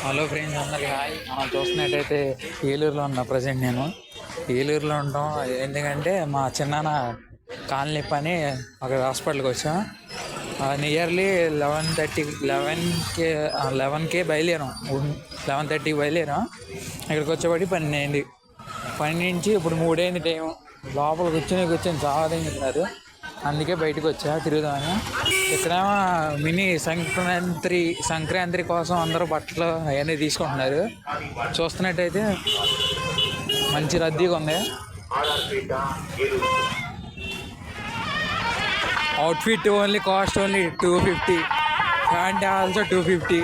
Hello friends, అందరికి hi. మనం చూస్తున్నట్టయితే ఏలూరులో ఉన్నా. ప్రజెంట్ నేను ఏలూరులో ఉంటాం. ఎందుకంటే మా చిన్నాన్న కాలనీ పని అక్కడ హాస్పిటల్కి వచ్చాం. నియర్లీ 11కే బయలుదేరాం. 11:30కి బయలుదేరాం. ఇక్కడికి వచ్చేవాడి 12 అయింది. 12 నుంచి ఇప్పుడు 3 అయింది టైం. లోపల కూర్చొని చాలా తిన్నారు. అందుకే బయటకు వచ్చా తిరుగుదామని. ఇక్కడేమో మినీ సంక్రాంతి కోసం అందరూ బట్టలు అవన్నీ తీసుకుంటున్నారు. చూస్తున్నట్టయితే మంచి రద్దీగా ఉంది. Outfit only cost only 250. Pant also 250.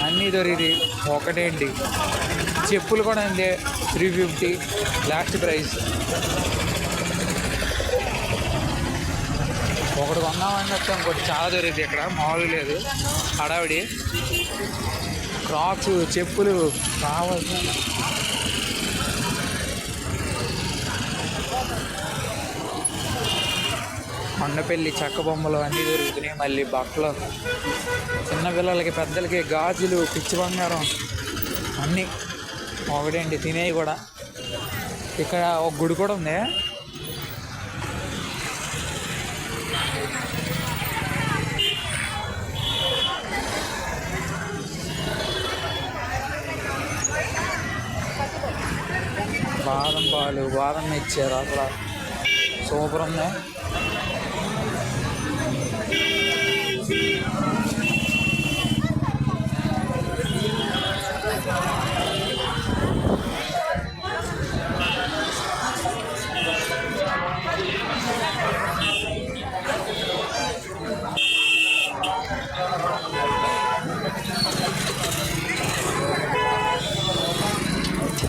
అన్నీ దొరికింది. ఒకటేంటి, చెప్పులు కూడా అంతే 350 లాస్ట్ ప్రైస్. ఒకటి కొందామని వస్తే ఇంకోటి చాలా దొరికింది. ఇక్కడ మామూలు లేదు, హడావిడి. క్రాక్స్, చెప్పులు కావాల్సిన కొండపల్లి చెక్క బొమ్మలు అన్నీ దొరుకుతున్నాయి. మళ్ళీ బట్టలు, చిన్నపిల్లలకి పెద్దలకి గాజులు, పిచ్చి బంగారం అన్నీ ఒకటేంటి, తినేవి కూడా. ఇక్కడ ఒక గుడి కూడా ఉంది. బాదం పాలు, బాదం ఇచ్చారు అక్కడ. సూపర్ ఉంది.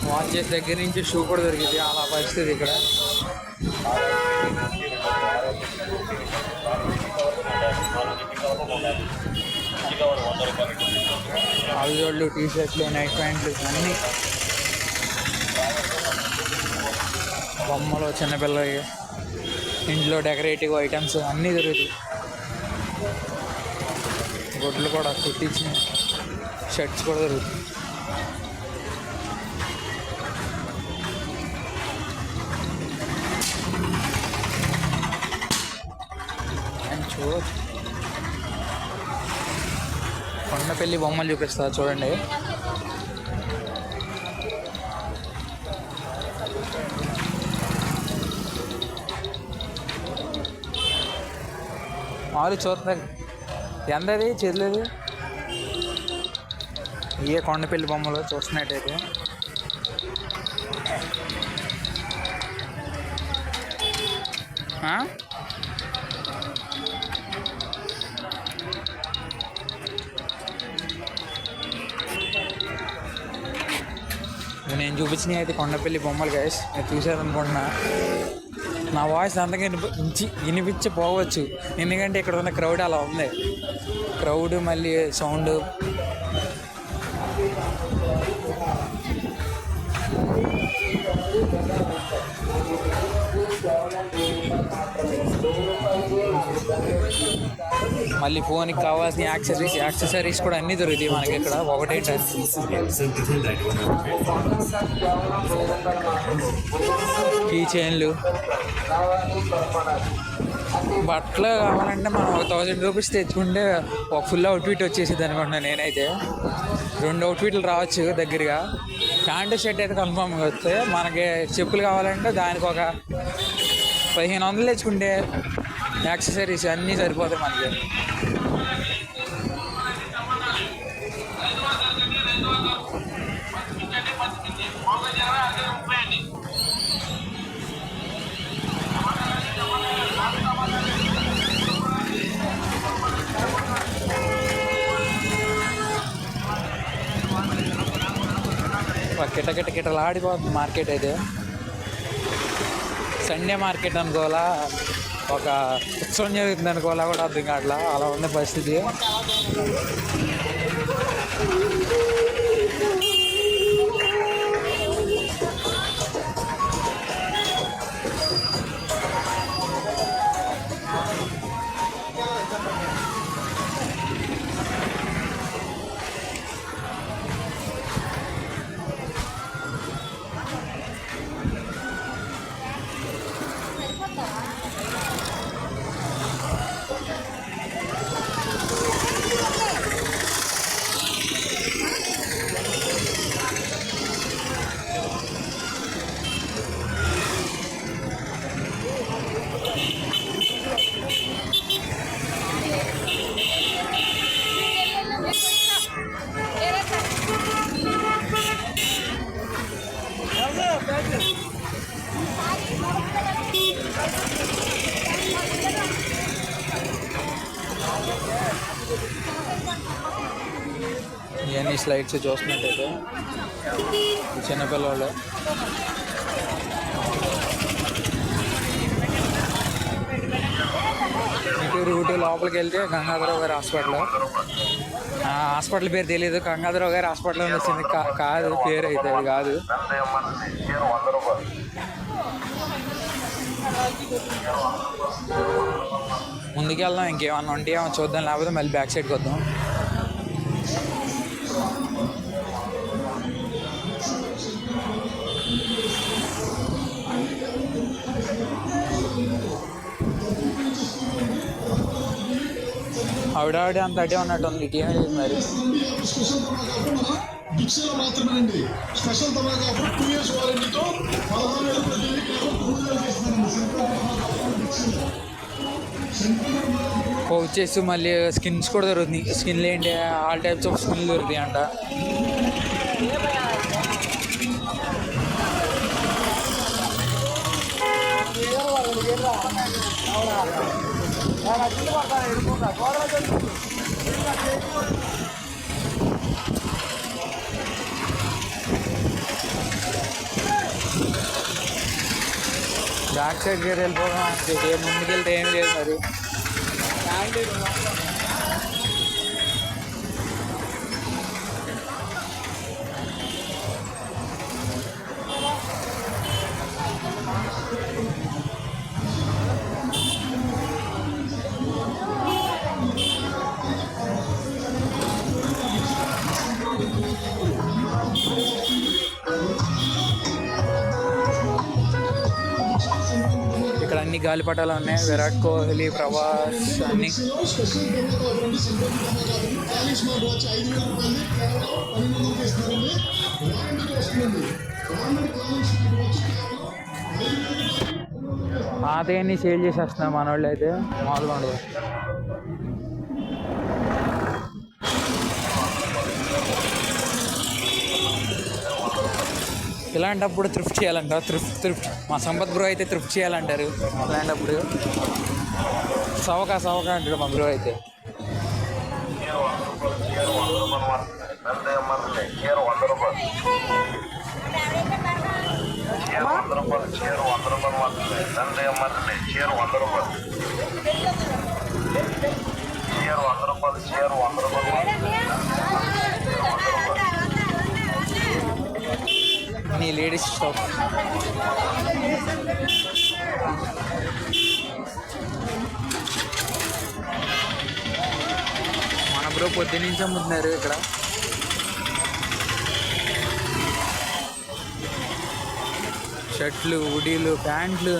వాచెస్ దగ్గర నుంచి షూ కూడా దొరికింది. అలా పరిస్థితి ఇక్కడ. అల్జోళ్ళు, టీషర్ట్లు, నైట్ ప్యాంట్లు అన్నీ. బొమ్మలు, చిన్నపిల్లవి, ఇంట్లో డెకరేటివ్ ఐటమ్స్ అన్నీ దొరుకుతాయి. గుడ్లు కూడా కుట్టించిన షర్ట్స్ కూడా దొరుకుతాయి. చూడవచ్చు. కొండపల్లి బొమ్మలు చూపిస్తా చూడండి. మామూలు చూస్తారు. ఎంతది చెర్లేదు. ఇవే కొండపల్లి బొమ్మలు చూస్తున్నట్టయితే. నేను చూపించినవి అయితే కొండపల్లి బొమ్మలు గైస్. నేను చూసారనుకుంటున్నా. నా వాయిస్ అంతగా వినిపించపోవచ్చు, ఎందుకంటే ఇక్కడ ఉన్న క్రౌడ్ అలా ఉంది. క్రౌడ్ మళ్ళీ సౌండ్. మళ్ళీ ఫోన్కి కావాల్సిన యాక్సెసరీస్ కూడా అన్నీ దొరుకుతాయి మనకి ఇక్కడ. ఒకటేంటి, కీ చైన్లు. బట్టలు కావాలంటే మనం 1000 రూపీస్ తెచ్చుకుంటే ఒక ఫుల్ అవుట్ఫిట్ వచ్చేసింది అనుకుంటున్నాను నేనైతే. 2 అవుట్ఫిట్లు రావచ్చు దగ్గరగా. ప్యాంటు షర్ట్ అయితే కన్ఫామ్గా వస్తాయి. మనకి చెప్పులు కావాలంటే దానికి ఒక 1500 తెచ్చుకుంటే యాక్సెసరీస్ అన్నీ సరిపోతాయి మనకి. కిటకిటలు ఆడిపోతుంది మార్కెట్ అయితే. సండే మార్కెట్ అనుకోవాలా, ఒక ఉత్సవం జరుగుతుంది అనుకోవాలా కూడా అర్థం కావట్లా. అలా ఉంది పరిస్థితి. ఇవన్నీ స్లైడ్స్ చూస్తున్నట్టయితే చిన్నపిల్లలు. ఇటు రూటు లోపలికి వెళ్తే గంగాధరరావు గారి హాస్పిటల్. హాస్పిటల్ పేరు తెలియదు, గంగాధరరావు గారి హాస్పిటల్ అని వచ్చింది. కాదు పేరు అయితే అది కాదు. ముందుకు వెళ్దాం, ఇంకేమన్నా ఉంటే ఏమో చూద్దాం, లేకపోతే మళ్ళీ బ్యాక్ సైడ్కి వద్దాం. ఆవిడ అంత అటే ఉన్నట్టుంది. ఇటు ఏం లేదు మరి. వచ్చేసి మళ్ళీ స్కిన్స్ కూడా దొరుకుతుంది. స్కిన్లు ఏంటి, ఆల్ టైప్స్ ఆఫ్ స్కిన్లు దొరుకుతాయి అంట. బ్యాక్ సైడ్ గేర్ వెళ్ళిపోవడం, ముందుకెళ్తే ఏం లేదు మరి. ఇక్కడ అన్ని గాలిపటాలు ఉన్నాయి. విరాట్ కోహ్లీ, ప్రభాస్ అన్ని. పాతయన్ని సేల్ చేసేస్తున్నాం మన వాళ్ళు అయితే, మామూలుగా ఉండదు. ఇలాంటప్పుడు థ్రిఫ్ట్ చేయాలంట. థ్రిఫ్ట్ మా సంపత్ బ్రో అయితే థ్రిఫ్ట్ చేయాలంటారు. ఇలాంటప్పుడు సవకా అంటాడు మా బ్రో అయితే. నీ లేడీస్ షాప్. మన బ్రో పొద్దున్నుంచి అమ్ముతున్నారు ఇక్కడ. షర్ట్లు, హుడీలు, ప్యాంట్లు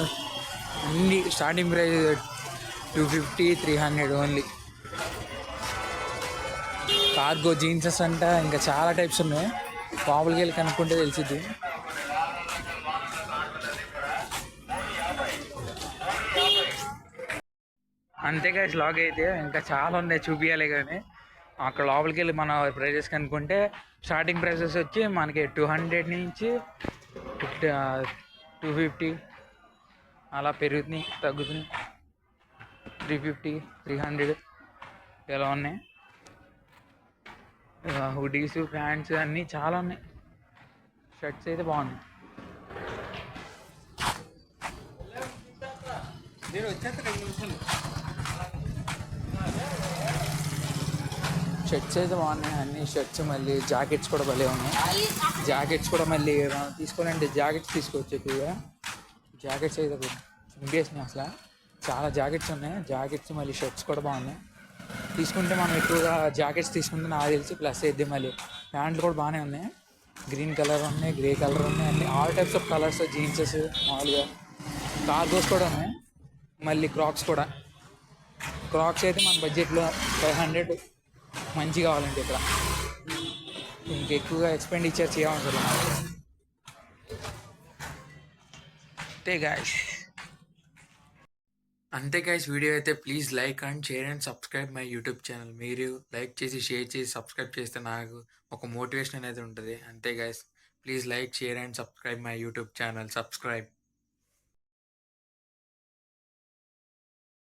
అన్ని స్టార్టింగ్ ప్రైస్ 250, 300 ఓన్లీ. కార్గో జీన్సెస్ అంట, ఇంకా చాలా టైప్స్ ఉన్నాయి. లోపలికి వెళ్ళి కనుక్కుంటే తెలిసిద్ది. అంతేగా లాగ్ అయితే ఇంకా చాలా ఉన్నాయి, చూపించాలి. కానీ అక్కడ లోపలికి వెళ్ళి మన ప్రైజెస్ కనుక్కుంటే స్టార్టింగ్ ప్రైజెస్ వచ్చి మనకి 200 నుంచి 250 అలా పెరుగుతున్నాయి, తగ్గుతున్నాయి. 350, 300 ఇలా ఉన్నాయి. హుడీస్, ప్యాంట్స్ అన్నీ చాలా ఉన్నాయి. షర్ట్స్ అయితే బాగున్నాయి. షర్ట్స్ అయితే బాగున్నాయి అన్ని. షర్ట్స్ మళ్ళీ జాకెట్స్ కూడా భలే ఉన్నాయి. జాకెట్స్ కూడా మళ్ళీ తీసుకోవాలంటే జాకెట్స్ తీసుకోవచ్చు. ఎక్కువగా జాకెట్స్ అయితే చింపేసినాయి అసలు. చాలా జాకెట్స్ ఉన్నాయి. జాకెట్స్ మళ్ళీ షర్ట్స్ కూడా బాగున్నాయి. తీసుకుంటే మనం ఎక్కువగా జాకెట్స్ తీసుకుంటే నాకు తెలిసి ప్లస్ అయితే. మళ్ళీ ప్యాంట్లు కూడా బాగానే ఉన్నాయి. గ్రీన్ కలర్ ఉన్నాయి, గ్రే కలర్ ఉన్నాయి, అన్ని ఆల్ టైప్స్ ఆఫ్ కలర్స్. జీన్సెస్ మామూలుగా, కార్గోస్ కూడా ఉన్నాయి. మళ్ళీ క్రాక్స్ కూడా. క్రాక్స్ అయితే మన బడ్జెట్లో 500 మంచి కావాలంటే ఇక్కడ ఇంకెక్కువగా ఎక్స్పెండిచర్ చేయవసరం. అంతే గైస్ వీడియో అయితే please like and share and subscribe my YouTube channel. మీరు లైక్ చేసి, షేర్ చేసి, సబ్స్క్రైబ్ చేస్తే నాకు ఒక మోటివేషన్ అనేది ఉంటుంది. అంతే guys, please like, share and subscribe my YouTube channel. Subscribe.